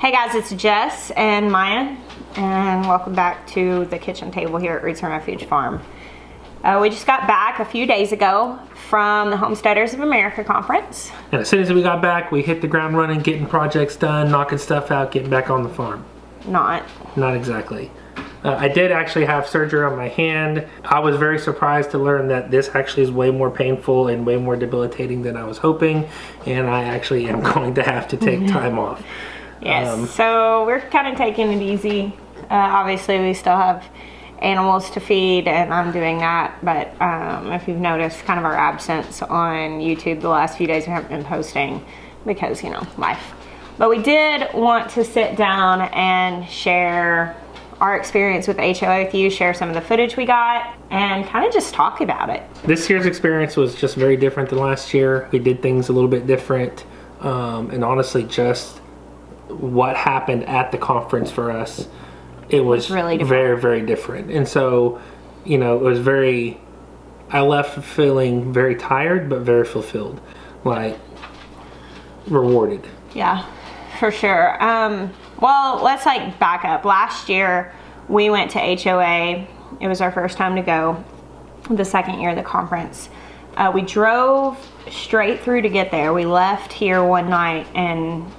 Hey guys, it's Jess and Maya, and welcome back to the kitchen table here at Roots and Refuge Farm. We just got back a few days ago from the Homesteaders of America conference. And as soon as we got back, we hit the ground running, getting projects done, knocking stuff out, getting back on the farm. Not exactly. I did actually have surgery on my hand. I was very surprised to learn that this actually is way more painful and way more debilitating than I was hoping, and I actually am going to have to take time off. Yes, so we're kind of taking it easy. Obviously, we still have animals to feed, and I'm doing that. But if you've noticed kind of our absence on YouTube the last few days, we haven't been posting because, you know, life. But we did want to sit down and share our experience with HOA with you, share some of the footage we got, and kind of just talk about it. This year's experience was just very different than last year. We did things a little bit different, and honestly, just what happened at the conference for us, it was really very, very different. And so, you know, it was I left feeling very tired, but very fulfilled, like rewarded. Yeah, for sure. Well, let's back up. Last year we went to HOA. It was our first time to go, the second year of the conference. We drove straight through to get there. We left here one night and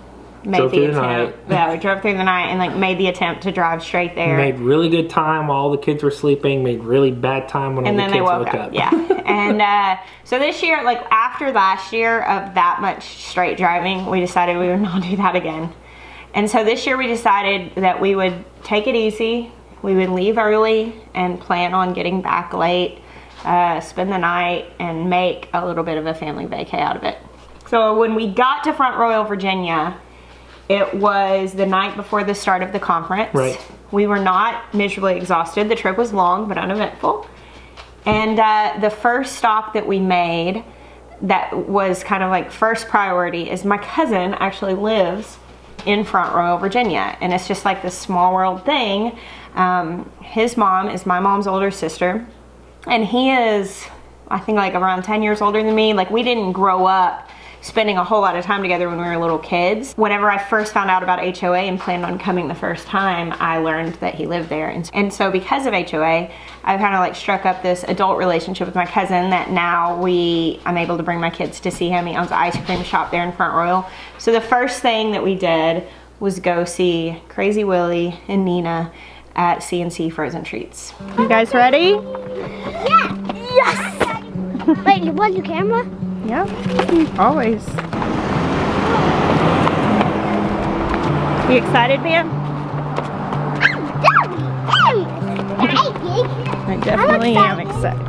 made the attempt. Yeah, we drove through the night and made the attempt to drive straight there. Made really good time while all the kids were sleeping. Made really bad time when all the kids woke up. Yeah. And so this year, after last year of that much straight driving, we decided we would not do that again. And so this year we decided that we would take it easy. We would leave early and plan on getting back late, spend the night, and make a little bit of a family vacay out of it. So when we got to Front Royal, Virginia, it was the night before the start of the conference. Right. We were not miserably exhausted. The trip was long but uneventful. And the first stop that we made that was kind of first priority is my cousin actually lives in Front Royal, Virginia. And it's just this small world thing. His mom is my mom's older sister. And he is, I think, around 10 years older than me. We didn't grow up spending a whole lot of time together when we were little kids. Whenever I first found out about HOA and planned on coming the first time, I learned that he lived there. And so because of HOA, I've kind of struck up this adult relationship with my cousin that now I'm able to bring my kids to see him. He owns an ice cream shop there in Front Royal. So the first thing that we did was go see Crazy Willie and Nina at C&C Frozen Treats. You guys ready? Yeah. Yes. Wait, you want your camera? Yeah, always. You excited, Ben? I definitely am excited.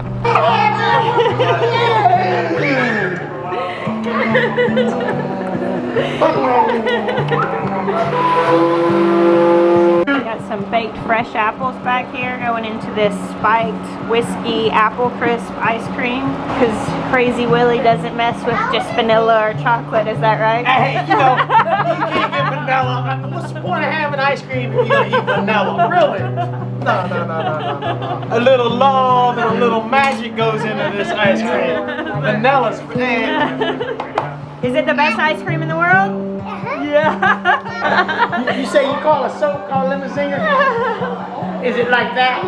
Got some baked fresh apples back here going into this spiked whiskey apple crisp ice cream because Crazy Willie doesn't mess with just vanilla or chocolate, is that right? Hey, you know, you can't get vanilla. What's the point of having ice cream if you don't eat vanilla? Really? No. A little love and a little magic goes into this ice cream. Vanilla's Is it the best ice cream in the world? Yeah. You say you call a soap called limousine? Is it like that?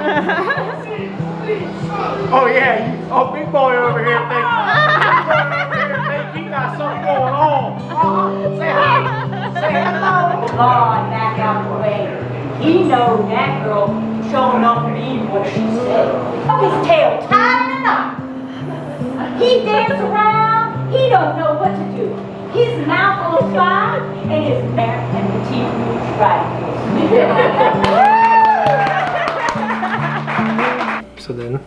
Oh yeah. Oh, big boy over here think he got something going on. Say hi. Say hello. Lord, back out the way. He know that girl showing up mean what she said. Oh, his tail tied in a knot. He dance around. He don't know what to do. His mouth full of fire and his back and the teeth moves right. So then,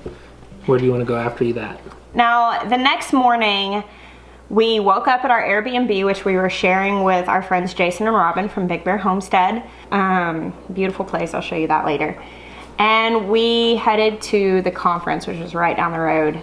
where do you want to go after that? Now, the next morning, we woke up at our Airbnb, which we were sharing with our friends Jason and Robin from Bear Homestead. Beautiful place, I'll show you that later. And we headed to the conference, which was right down the road.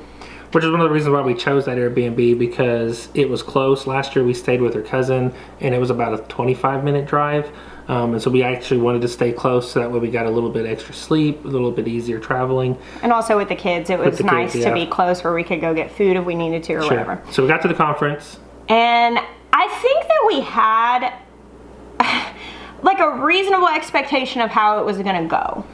Which is one of the reasons why we chose that Airbnb, because it was close. Last year we stayed with her cousin and it was about a 25-minute drive. And so we actually wanted to stay close so that way we got a little bit extra sleep, a little bit easier traveling. And also with the kids, it was nice to be close where we could go get food if we needed to or whatever. So we got to the conference. And I think that we had like a reasonable expectation of how it was gonna go.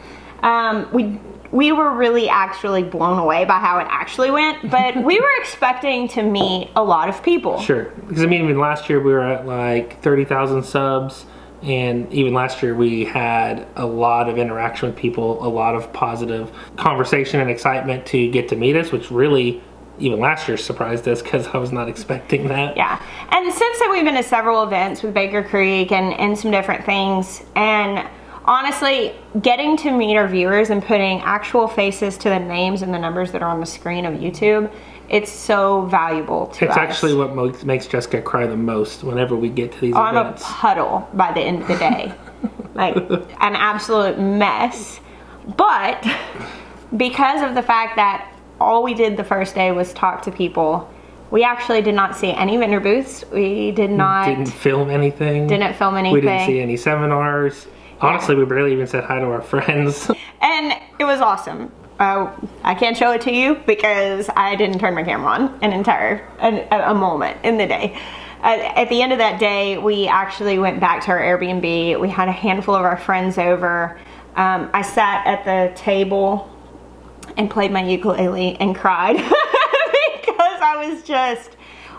We were really actually blown away by how it actually went, but we were expecting to meet a lot of people. Sure, because I mean, even last year we were at like 30,000 subs, and even last year we had a lot of interaction with people, a lot of positive conversation and excitement to get to meet us, which really, even last year surprised us because I was not expecting that. Yeah, and since then we've been to several events with Baker Creek and some different things, and honestly, getting to meet our viewers and putting actual faces to the names and the numbers that are on the screen of YouTube, it's so valuable to us. It's actually what makes Jessica cry the most whenever we get to these events. I'm a puddle by the end of the day. Like, an absolute mess. But because of the fact that all we did the first day was talk to people, we actually did not see any vendor booths. We didn't film anything. Didn't film anything. We didn't see any seminars. Honestly, we barely even said hi to our friends. And it was awesome. I can't show it to you because I didn't turn my camera on a moment in the day. At the end of that day, we actually went back to our Airbnb. We had a handful of our friends over. I sat at the table and played my ukulele and cried because I was just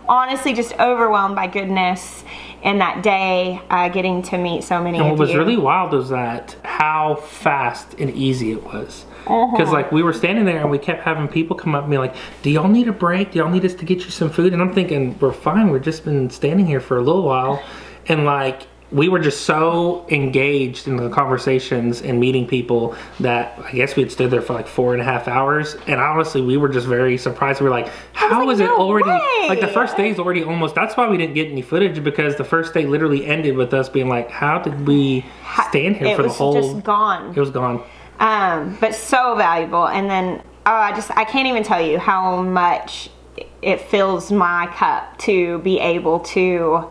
honestly just overwhelmed by goodness in that day, getting to meet so many of you. And what was really wild was that how fast and easy it was. Because like we were standing there and we kept having people come up and be like, do y'all need a break? Do y'all need us to get you some food? And I'm thinking, we're fine. We've just been standing here for a little while. And like, we were just so engaged in the conversations and meeting people that I guess we had stood there for like 4.5 hours. And honestly, we were just very surprised. We were like, how is it already, like the first day is already almost, that's why we didn't get any footage, because the first day literally ended with us being like, how did we stand here for the whole, it was just gone. It was gone. But so valuable. And then, I can't even tell you how much it fills my cup to be able to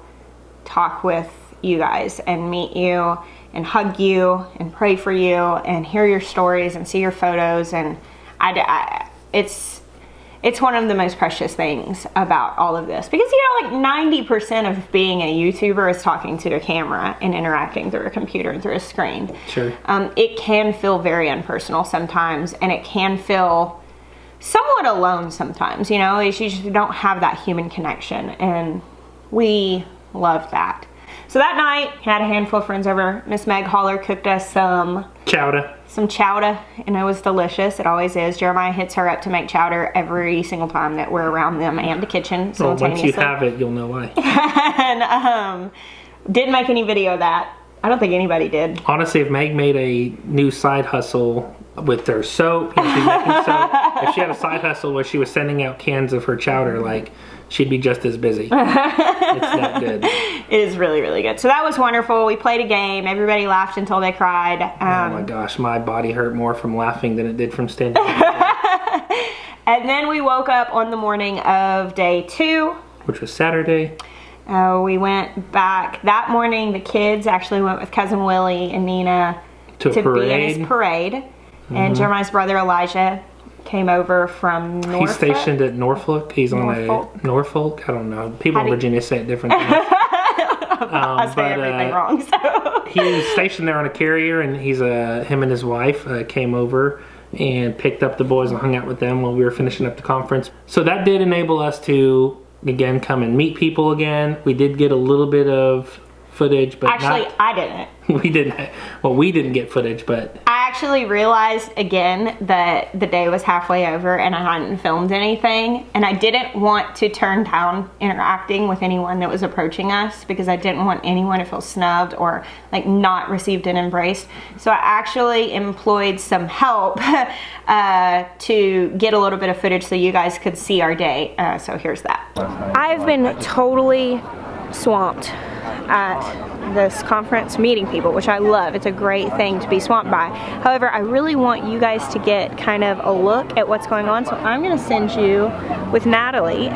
talk with you guys and meet you and hug you and pray for you and hear your stories and see your photos. And it's one of the most precious things about all of this, because you know, like 90% of being a YouTuber is talking to a camera and interacting through a computer and through a screen. Sure. It can feel very impersonal sometimes, and it can feel somewhat alone sometimes, you know, you just don't have that human connection, and we love that. So that night, had a handful of friends over. Miss Meg Holler cooked us some chowder, and it was delicious. It always is. Jeremiah hits her up to make chowder every single time that we're around them and the kitchen simultaneously. Well, once you have it, you'll know why. And didn't make any video of that. I don't think anybody did. Honestly, if Meg made a new side hustle with their soap, you know, she's making soap. If she had a side hustle where she was sending out cans of her chowder, like, she'd be just as busy. It's that good. It is really, really good. So that was wonderful. We played a game. Everybody laughed until they cried. Oh my gosh, my body hurt more from laughing than it did from standing. And then we woke up on the morning of day 2, which was Saturday. We went back that morning. The kids actually went with cousin Willie and Nina to be in his parade. And Jeremiah's brother Elijah came over from Norfolk. He's stationed at Norfolk. He's on a Norfolk. I don't know. People in Virginia say it different things. I say everything wrong. So. He was stationed there on a carrier, and him and his wife came over and picked up the boys and hung out with them while we were finishing up the conference. So that did enable us to again come and meet people again. We did get a little bit of footage, but actually I didn't. We didn't. Well, we didn't get footage, but I actually realized again that the day was halfway over and I hadn't filmed anything, and I didn't want to turn down interacting with anyone that was approaching us because I didn't want anyone to feel snubbed or like not received and embraced. So I actually employed some help to get a little bit of footage so you guys could see our day. So here's that. I've been totally swamped at this conference meeting people, which I love. It's a great thing to be swamped by. However, I really want you guys to get kind of a look at what's going on, so I'm going to send you with Natalie.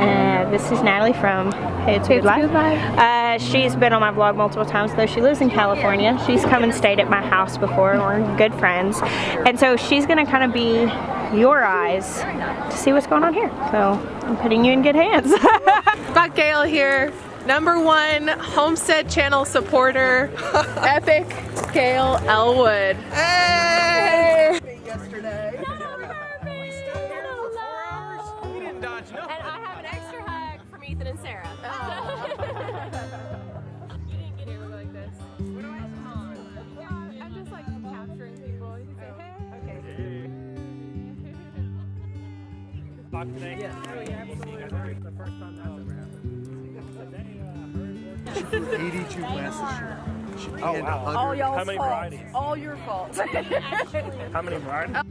This is Natalie from Hey It's a Good Life. She's been on my vlog multiple times, though she lives in California. She's come and stayed at my house before, and we're good friends. And so she's going to kind of be your eyes to see what's going on here. So I'm putting you in good hands. Got Gail here. #1 Homestead channel supporter, Epic Gail Elwood. Hey! Yesterday. And I have an extra hug from Ethan and Sarah. You didn't get here like this. I'm just like capturing people. You can say, hey. Okay. Talk today? Yeah. Oh, yeah, absolutely. The first time that's ever happened. 82 plants this year. Oh, wow. All y'all's How many fault. varieties? All your fault. How many varieties?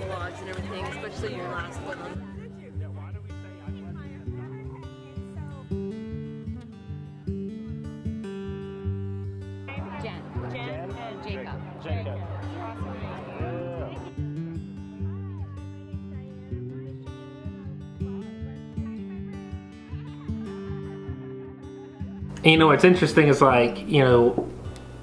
Vlogs and everything, especially your last one. Jen and Jacob. And, you know, what's interesting is, like, you know,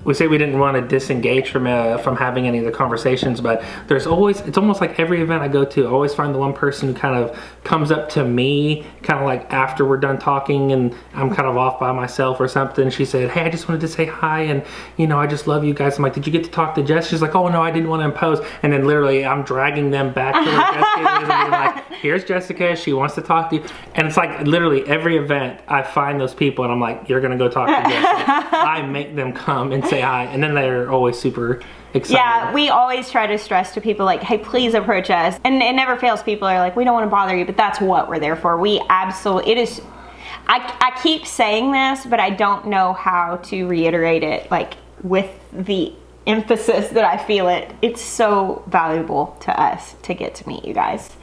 we say we didn't want to disengage from having any of the conversations, but there's always, it's almost like every event I go to, I always find the one person who kind of comes up to me, kind of like after we're done talking and I'm kind of off by myself or something. She said, hey, I just wanted to say hi, and, you know, I just love you guys. I'm like, did you get to talk to Jess? She's like, oh no, I didn't want to impose. And then literally I'm dragging them back to where Jessica is and being like, here's Jessica, she wants to talk to you. And it's like literally every event I find those people and I'm like, you're gonna go talk to Jessica. I make them come and say hi, and then they're always super excited. Yeah, we always try to stress to people like, hey, please approach us. And it never fails. People are like, we don't want to bother you, but that's what we're there for. We absolutely, it is, I keep saying this, but I don't know how to reiterate it like with the emphasis that I feel it. It's so valuable to us to get to meet you guys.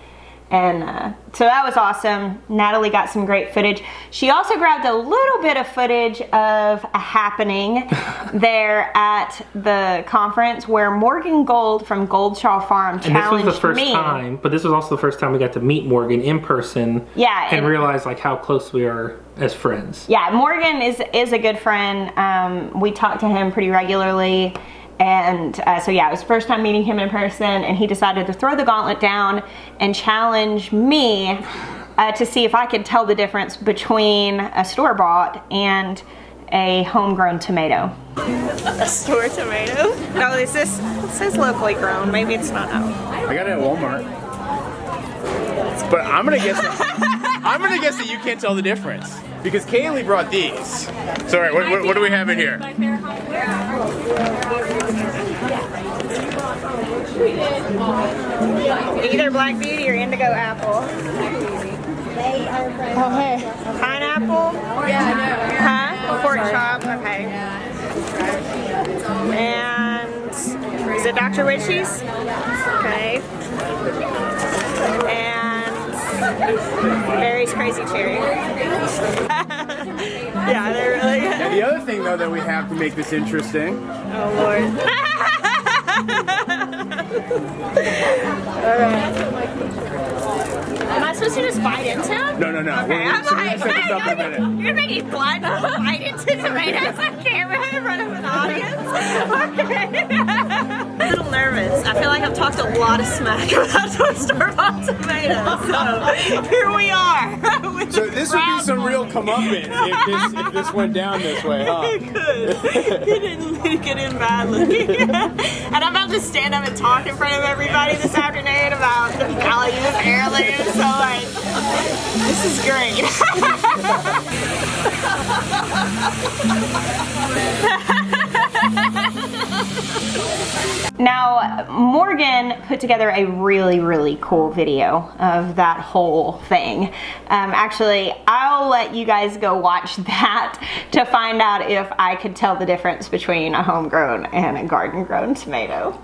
And so that was awesome. Natalie got some great footage. She also grabbed a little bit of footage of a happening there at the conference where Morgan Gold from Goldshaw Farm challenged me. And this was the first time, but this was also the first time we got to meet Morgan in person. Yeah, and realize like how close we are as friends. Yeah, Morgan is a good friend. We talk to him pretty regularly. And so yeah, it was the first time meeting him in person, and he decided to throw the gauntlet down and challenge me to see if I could tell the difference between a store-bought and a homegrown tomato. A store tomato? No, it says locally grown. Maybe it's not out. I got it at Walmart. But I'm gonna guess that you can't tell the difference. Because Kaylee brought these. So all right, what do we have in here? Either Black Beauty or Indigo Apple. Oh, hey. Pineapple? Yeah, I know. Huh? Pork chop, okay. And is it Dr. Witchy's? Okay. And Barry's Crazy Cherry. Yeah, they're really good. And the other thing though that we have to make this interesting. Oh Lord. Alright. Am I supposed to just bite into them? No. Okay, I'm So like, we're gonna set this up in a minute. you're making blind people bite into tomatoes on camera in front of an audience? Okay. I'm a little nervous. I feel like I've talked a lot of smack about those store-bought tomatoes. So here we are. So this would be some real comeuppance if this went down this way, huh? It could. You didn't get in bad looking. And I'm about to stand up and talk in front of everybody this afternoon about the value of heirlooms. So like, This is great. Now, Morgan put together a really, really cool video of that whole thing. Actually, I'll let you guys go watch that to find out if I could tell the difference between a homegrown and a garden-grown tomato.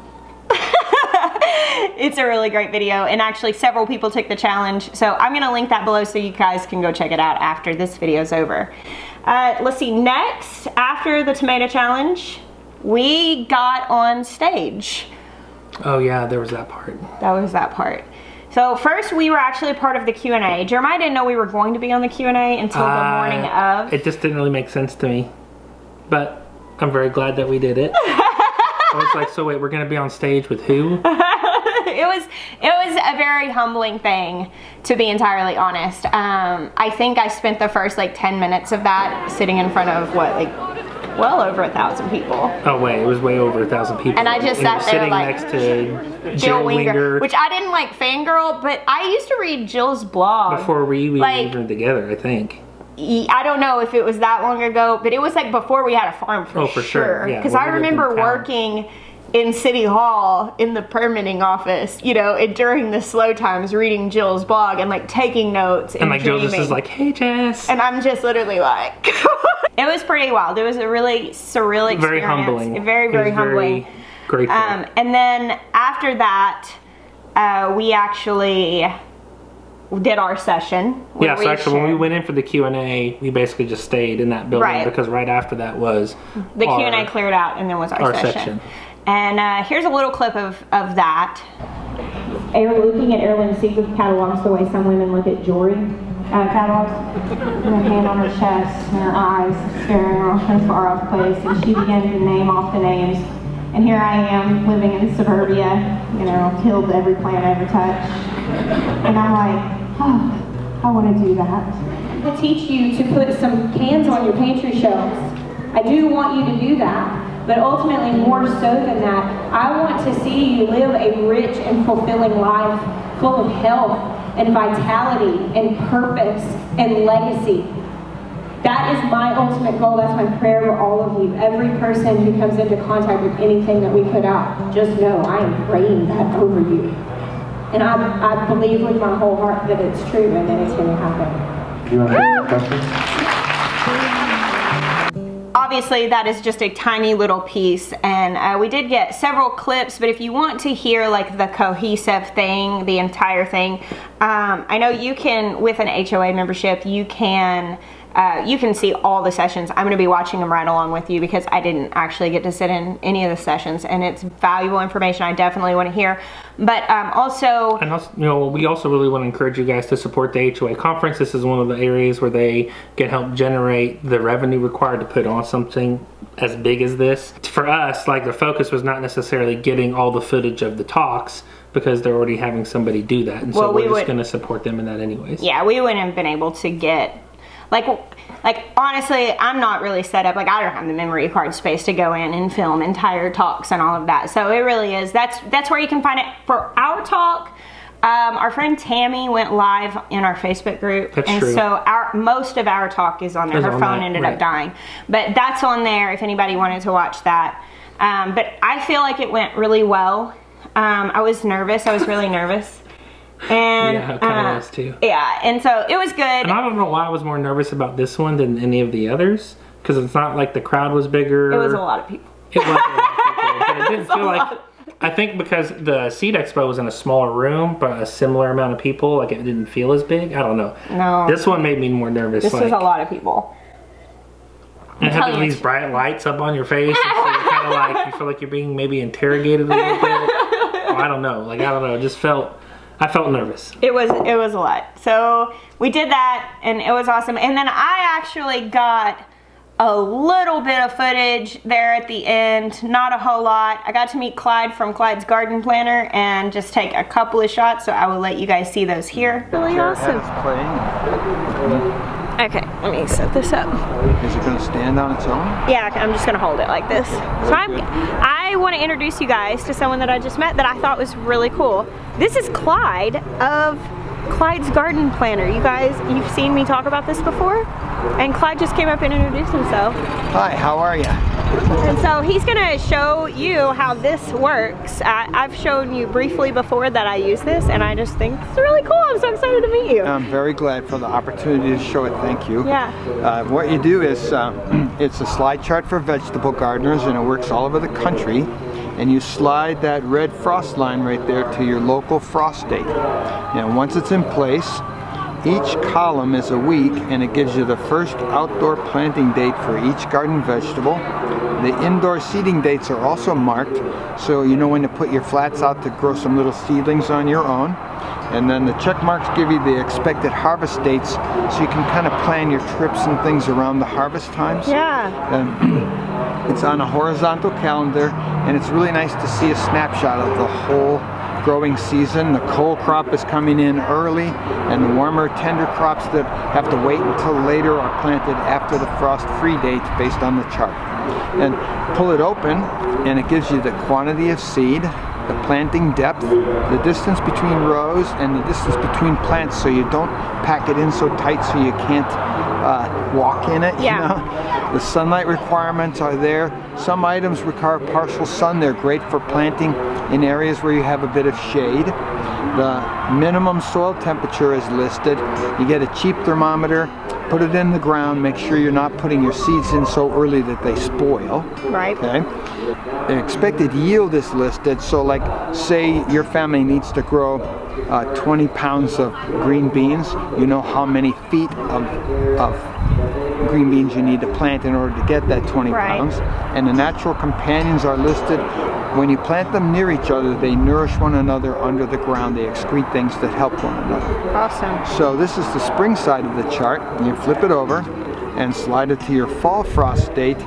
It's a really great video, and actually several people took the challenge, so I'm gonna link that below so you guys can go check it out after this video's over. Let's see, next, after the tomato challenge, we got on stage. Oh yeah, there was that part. That was that part. So first we were actually part of the Q&A. Jeremiah didn't know we were going to be on the Q&A until the morning of. It just didn't really make sense to me, but I'm very glad that we did it. I was like, so wait, we're gonna be on stage with who? It was a very humbling thing, to be entirely honest. I think I spent the first like 10 minutes of that sitting in front of what, like, well over 1,000 people. Oh wait, it was way over 1,000 people. And I just sat there sitting like next to Jill Winger, which I didn't like fangirl, but I used to read Jill's blog before we were like, even together, I think. I don't know if it was that long ago, but it was like before we had a farm for sure. Because I remember working in City Hall in the permitting office, you know, and during the slow times reading Jill's blog and like taking notes and like Jill just is like, hey Jess. And I'm just literally like, it was pretty wild. It was a really surreal experience. Very humbling. Very, very humbling. Very grateful. And then after that, we actually did our session. Yeah, so actually when we went in for the Q&A, we basically just stayed in that building because right after that was the Q&A cleared out and then was our session. And here's a little clip of that. Looking at heirloom seeds with catalogs the way some women look at jewelry catalogs. And her hand on her chest and her eyes staring off in a far off place. And she began to name off the names. And here I am living in suburbia, you know, killed every plant I ever touched. And I'm like, oh, I want to do that. To teach you to put some cans on your pantry shelves. I do want you to do that. But ultimately, more so than that, I want to see you live a rich and fulfilling life full of health and vitality and purpose and legacy. That is my ultimate goal. That's my prayer for all of you. Every person who comes into contact with anything that we put out, just know I am praying that over you. And I believe with my whole heart that it's true and that it's going to happen. Do you want to ask a question? Obviously, that is just a tiny little piece, and we did get several clips, but if you want to hear like the cohesive thing, the entire thing, I know you can, with an HOA membership, you can see all the sessions. I'm going to be watching them right along with you because I didn't actually get to sit in any of the sessions, and it's valuable information I definitely want to hear. But also, you know, we also really want to encourage you guys to support the HOA conference. This is one of the areas where they can help generate the revenue required to put on something as big as this. For us, like, the focus was not necessarily getting all the footage of the talks because they're already having somebody do that, and so we're just going to support them in that anyways. Yeah, we wouldn't have been able to get like honestly, I'm not really set up, like I don't have the memory card space to go in and film entire talks and all of that. So it really is, that's where you can find it. For our talk, our friend Tammy went live in our Facebook group. That's and true. So most of our talk is on there. Her phone ended up dying. But that's on there if anybody wanted to watch that. But I feel like it went really well. I was nervous, I was really nervous. And yeah, I kind of was too. Yeah, and so it was good. And I don't know why I was more nervous about this one than any of the others, because it's not like the crowd was bigger. It was a lot of people. It was a lot of people, but it didn't feel like. I think because the Seed Expo was in a smaller room, but a similar amount of people, like it didn't feel as big. I don't know. No. This one made me more nervous. This was a lot of people. And having these bright lights up on your face, so you're kind of like, you feel like you're being maybe interrogated a little bit. I don't know. Like, I don't know. It just felt. I felt nervous. It was a lot. So we did that and it was awesome. And then I actually got a little bit of footage there at the end, not a whole lot. I got to meet Clyde from Clyde's Garden Planter and just take a couple of shots, so I will let you guys see those here. Really awesome. Okay, let me set this up. Is it going to stand on its own? Yeah, I'm just going to hold it like this. So I want to introduce you guys to someone that I just met that I thought was really cool. This is Clyde of Clyde's garden planter. You guys, you've seen me talk about this before? And Clyde just came up and introduced himself. Hi, how are you? And so he's gonna show you how this works. I've shown you briefly before that I use this, and I just think it's really cool. I'm so excited to meet you. I'm very glad for the opportunity to show it. Thank you. Yeah. What you do is, it's a slide chart for vegetable gardeners, and it works all over the country. And you slide that red frost line right there to your local frost date. Now, once it's in place, each column is a week, and it gives you the first outdoor planting date for each garden vegetable. The indoor seeding dates are also marked, so you know when to put your flats out to grow some little seedlings on your own. And then the check marks give you the expected harvest dates, so you can kind of plan your trips and things around the harvest times. Yeah. It's on a horizontal calendar, and it's really nice to see a snapshot of the whole growing season. The cole crop is coming in early, and the warmer, tender crops that have to wait until later are planted after the frost-free date based on the chart. And pull it open, and it gives you the quantity of seed, the planting depth, the distance between rows, and the distance between plants, so you don't pack it in so tight so you can't walk in it. Yeah. You know? The sunlight requirements are there. Some items require partial sun. They're great for planting in areas where you have a bit of shade. The minimum soil temperature is listed. You get a cheap thermometer, put it in the ground, make sure you're not putting your seeds in so early that they spoil. Right. Okay. The expected yield is listed, so like say your family needs to grow 20 pounds of green beans, you know how many feet of green beans you need to plant in order to get that 20 pounds. And the natural companions are listed. When you plant them near each other, they nourish one another under the ground. They excrete things that help one another. Awesome. So this is the spring side of the chart. You flip it over and slide it to your fall frost date,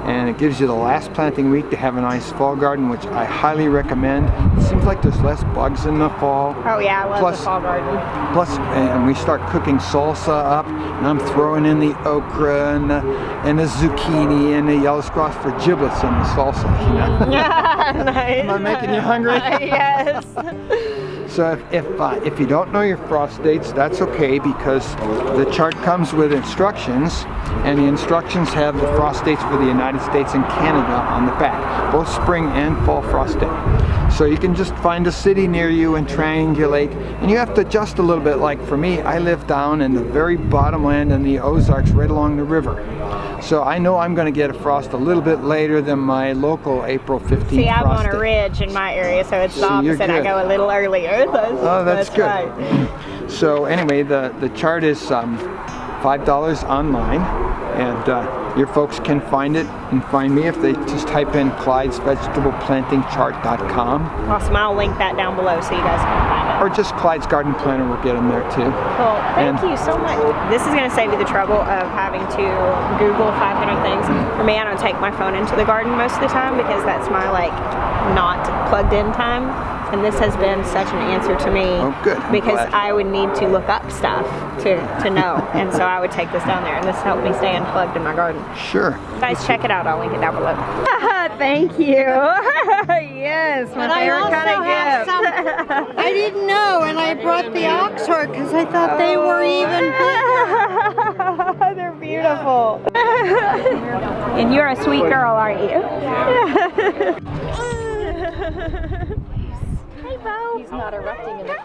and it gives you the last planting week to have a nice fall garden, which I highly recommend. It seems like there's less bugs in the fall. Oh yeah, I love the fall garden. Plus, and we start cooking salsa up, and I'm throwing in the okra and the zucchini and the yellow squash for giblets in the salsa. You know? Yeah, nice. Am I making you hungry? Yes. So if you don't know your frost dates, that's okay, because the chart comes with instructions, and the instructions have the frost dates for the United States and Canada on the back, both spring and fall frost date. So you can just find a city near you and triangulate, and you have to adjust a little bit. Like for me, I live down in the very bottom land in the Ozarks right along the river. So I know I'm going to get a frost a little bit later than my local April 15th See, I'm frost on a date. ridge in my area, so it's the So you're opposite. I good. go a little earlier. Oh, that's good. Right. So anyway, the chart is $5 online, and your folks can find it and find me if they just type in ClydesVegetablePlantingChart.com. Awesome. I'll link that down below so you guys can find it. Or just Clyde's Garden Planter will get them there too. Cool. Thank you so much. This is going to save you the trouble of having to Google 500 things. For me, I don't take my phone into the garden most of the time, because that's my not plugged in time. And this has been such an answer to me. Oh, good. I'm Because glad. I would need to look up stuff to know. And so I would take this down there, and this helped me stay unplugged in my garden. Sure. Guys, check it out. I'll link it down below. Thank you. Yes, my favorite kind of gift. I didn't know, and I brought the oxhorn because I thought they were even bigger. They're beautiful. And you're a sweet girl, aren't you? Hey, Bo. He's not erupting in the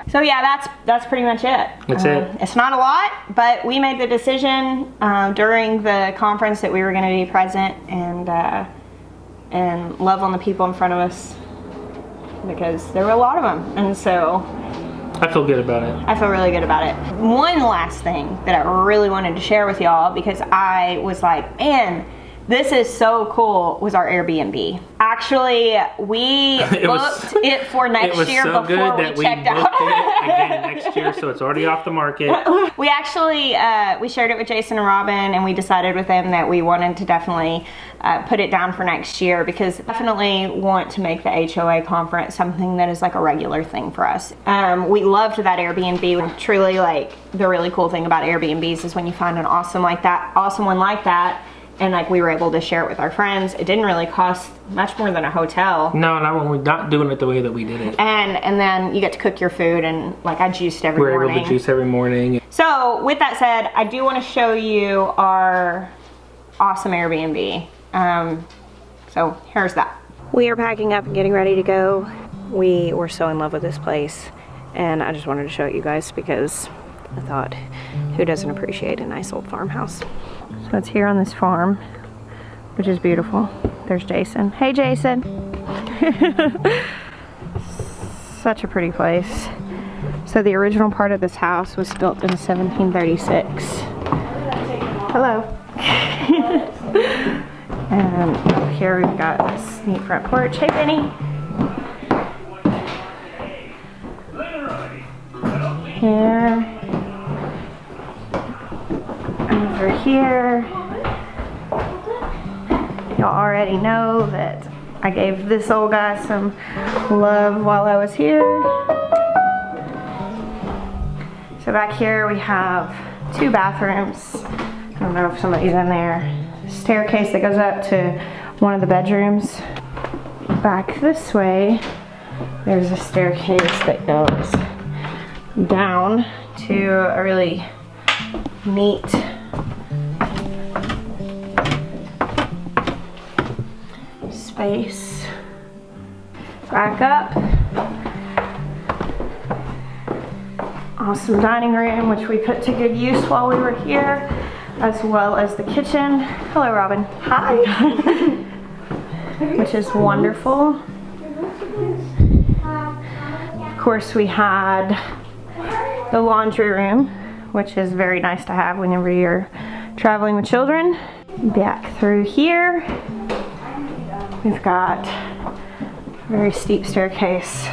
So yeah, that's pretty much it. That's it. It's not a lot, but we made the decision during the conference that we were going to be present and love on the people in front of us, because there were a lot of them, and so I feel good about it. I feel really good about it. One last thing that I really wanted to share with y'all, because I was like, man, this is so cool, was our Airbnb. Actually, we booked it for next year before we checked out. It again next year, so it's already off the market. We actually, we shared it with Jason and Robin, and we decided with them that we wanted to definitely put it down for next year, because definitely want to make the HOA conference something that is like a regular thing for us. We loved that Airbnb. Truly, like, the really cool thing about Airbnbs is when you find an awesome one like that, and like we were able to share it with our friends. It didn't really cost much more than a hotel. No, not when we're not doing it the way that we did it. And then you get to cook your food, and like I juiced every morning. We're able to juice every morning. So with that said, I do want to show you our awesome Airbnb. So here's that. We are packing up and getting ready to go. We were so in love with this place, and I just wanted to show it you guys because I thought, who doesn't appreciate a nice old farmhouse? So it's here on this farm, which is beautiful. There's Jason. Hey, Jason. Such a pretty place. So the original part of this house was built in 1736. Hello. And up here we've got this neat front porch. Hey, Benny. Here. Over here. Y'all already know that I gave this old guy some love while I was here. So back here we have 2 bathrooms. I don't know if somebody's in there. Staircase that goes up to one of the bedrooms. Back this way, there's a staircase that goes down to a really neat space. Back up. Awesome dining room, which we put to good use while we were here, as well as the kitchen. Hello, Robin. Hi. Which is wonderful. Of course, we had the laundry room, which is very nice to have whenever you're traveling with children. Back through here, we've got a very steep staircase.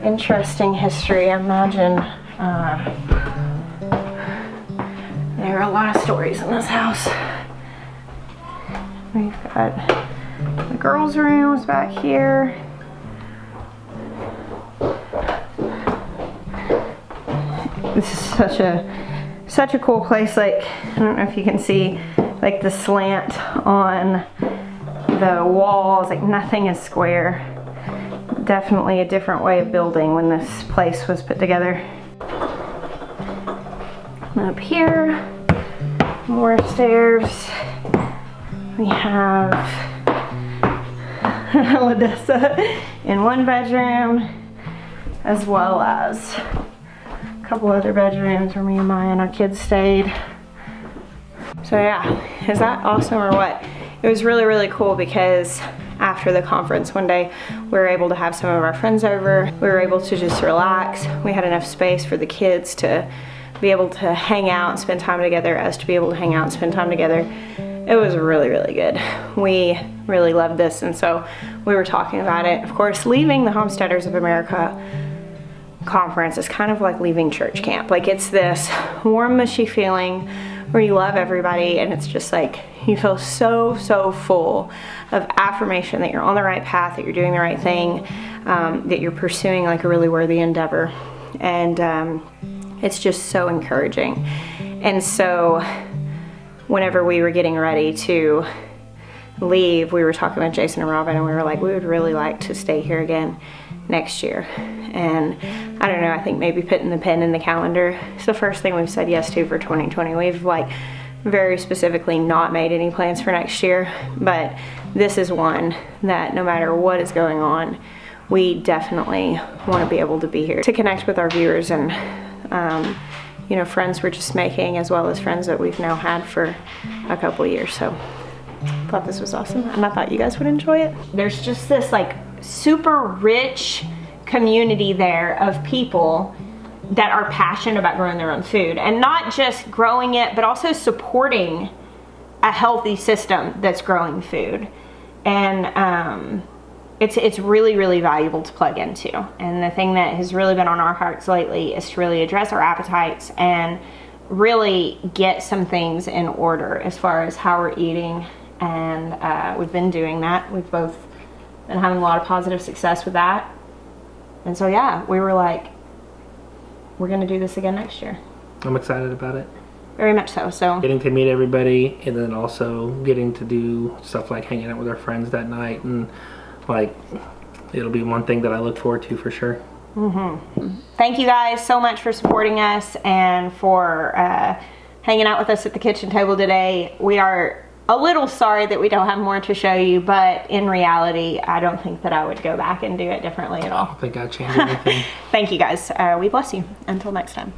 Interesting history, I imagine. There are a lot of stories in this house. We've got the girls' rooms back here. This is such a cool place. Like, I don't know if you can see like the slant on the walls, like nothing is square. Definitely a different way of building when this place was put together. And up here, more stairs. We have Ladessa in one bedroom, as well as a couple other bedrooms where me and Maya and our kids stayed. So yeah, is that awesome or what? It was really, really cool because after the conference one day, we were able to have some of our friends over. We were able to just relax. We had enough space for the kids to be able to hang out and spend time together, us to be able to hang out and spend time together. It was really, really good. We really loved this, and so we were talking about it. Of course, leaving the Homesteaders of America conference is kind of like leaving church camp. Like, it's this warm, mushy feeling where you love everybody, and it's just like you feel so full of affirmation that you're on the right path, that you're doing the right thing, that you're pursuing like a really worthy endeavor, and it's just so encouraging. And so whenever we were getting ready to leave, we were talking with Jason and Robin, and we were like, we would really like to stay here again next year. And I don't know, I think maybe putting the pen in the calendar is the first thing we've said yes to for 2020. We've like very specifically not made any plans for next year, but this is one that no matter what is going on, we definitely want to be able to be here to connect with our viewers and you know, friends we're just making, as well as friends that we've now had for a couple years. So I thought this was awesome, and I thought you guys would enjoy it. There's just this like super rich community there of people that are passionate about growing their own food, and not just growing it, but also supporting a healthy system that's growing food. And it's really, really valuable to plug into. And the thing that has really been on our hearts lately is to really address our appetites and really get some things in order as far as how we're eating. And we've been doing that. We've both been having a lot of positive success with that. And so yeah, we were like, we're gonna do this again next year. I'm excited about it. very much so. So getting to meet everybody, and then also getting to do stuff like hanging out with our friends that night, and like it'll be one thing that I look forward to for sure. Thank you guys so much for supporting us and for hanging out with us at the kitchen table today. We are a little sorry that we don't have more to show you, but in reality, I don't think that I would go back and do it differently at all. I don't think I'd change anything. Thank you guys. We bless you. Until next time.